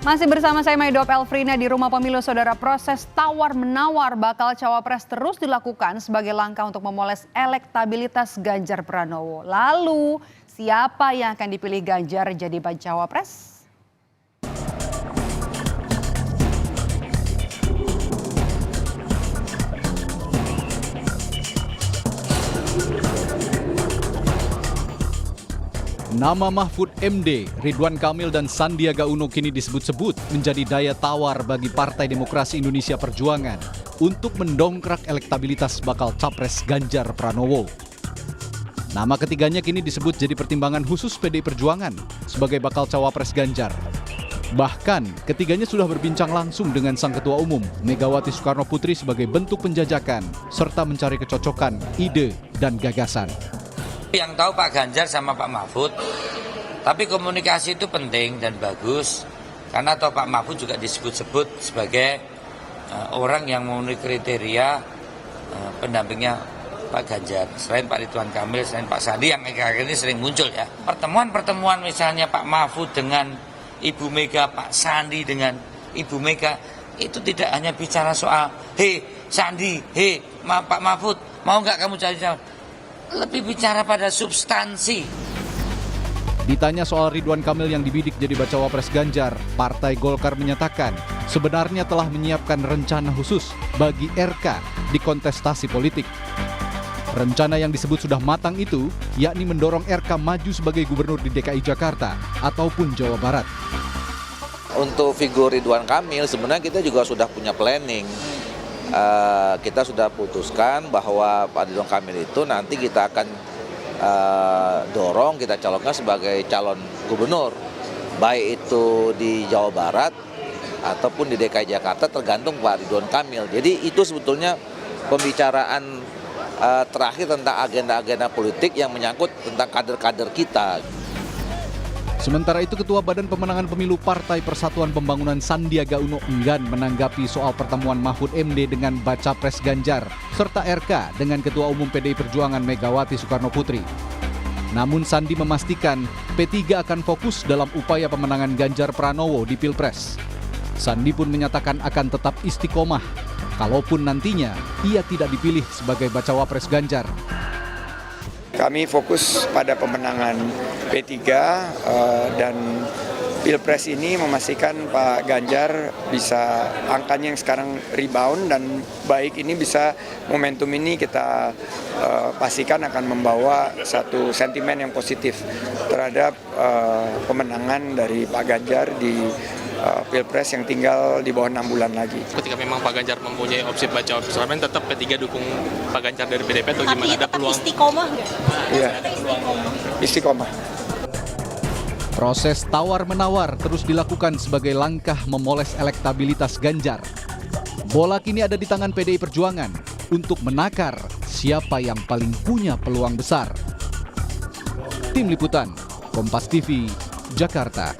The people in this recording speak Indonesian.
Masih bersama saya Maidop Elfrina di Rumah Pemilu. Saudara, proses tawar-menawar bakal cawapres terus dilakukan sebagai langkah untuk memoles elektabilitas Ganjar Pranowo. Lalu, siapa yang akan dipilih Ganjar jadi bacawa pres? Nama Mahfud MD, Ridwan Kamil dan Sandiaga Uno kini disebut-sebut menjadi daya tawar bagi Partai Demokrasi Indonesia Perjuangan untuk mendongkrak elektabilitas bakal capres Ganjar Pranowo. Nama ketiganya kini disebut jadi pertimbangan khusus PDI Perjuangan sebagai bakal cawapres Ganjar. Bahkan ketiganya sudah berbincang langsung dengan Sang Ketua Umum Megawati Soekarno Putri sebagai bentuk penjajakan serta mencari kecocokan, ide, dan gagasan. Yang tahu Pak Ganjar sama Pak Mahfud, tapi komunikasi itu penting dan bagus karena toh Pak Mahfud juga disebut-sebut sebagai orang yang memenuhi kriteria pendampingnya Pak Ganjar. Selain Pak Ridwan Kamil, selain Pak Sandi yang akhir-akhir ini sering muncul ya. Pertemuan-pertemuan misalnya Pak Mahfud dengan Ibu Mega, Pak Sandi dengan Ibu Mega, itu tidak hanya bicara soal, hei Sandi, hei Pak Mahfud, mau nggak kamu cari calon? Lebih bicara pada substansi. Ditanya soal Ridwan Kamil yang dibidik jadi bacawa pres Ganjar, Partai Golkar menyatakan sebenarnya telah menyiapkan rencana khusus bagi RK di kontestasi politik. Rencana yang disebut sudah matang itu yakni mendorong RK maju sebagai gubernur di DKI Jakarta ataupun Jawa Barat. Untuk figur Ridwan Kamil sebenarnya kita juga sudah punya planning. Kita sudah putuskan bahwa Pak Ridwan Kamil itu nanti kita akan dorong, kita calonkan sebagai calon gubernur, baik itu di Jawa Barat ataupun di DKI Jakarta, tergantung Pak Ridwan Kamil. Jadi itu sebetulnya pembicaraan terakhir tentang agenda-agenda politik yang menyangkut tentang kader-kader kita. Sementara itu Ketua Badan Pemenangan Pemilu Partai Persatuan Pembangunan Sandiaga Uno enggan menanggapi soal pertemuan Mahfud MD dengan baca pres Ganjar serta RK dengan Ketua Umum PDI Perjuangan Megawati Soekarno Putri. Namun Sandi memastikan P3 akan fokus dalam upaya pemenangan Ganjar Pranowo di Pilpres. Sandi pun menyatakan akan tetap istiqomah kalaupun nantinya ia tidak dipilih sebagai bacawa pres Ganjar. Kami fokus pada pemenangan P3 dan Pilpres ini memastikan Pak Ganjar bisa angkanya yang sekarang rebound dan baik ini bisa momentum ini kita pastikan akan membawa satu sentimen yang positif terhadap pemenangan dari Pak Ganjar di Pilpres yang tinggal di bawah 6 bulan lagi. Ketika memang Pak Ganjar mempunyai opsi baca parlemen, tetap P3 dukung Pak Ganjar dari PDP atau gimana? Ada peluang? Istiqomah nggak? Iya, istiqomah. Proses tawar-menawar terus dilakukan sebagai langkah memoles elektabilitas Ganjar. Bola kini ada di tangan PDI Perjuangan untuk menakar siapa yang paling punya peluang besar. Tim Liputan, Kompas TV, Jakarta.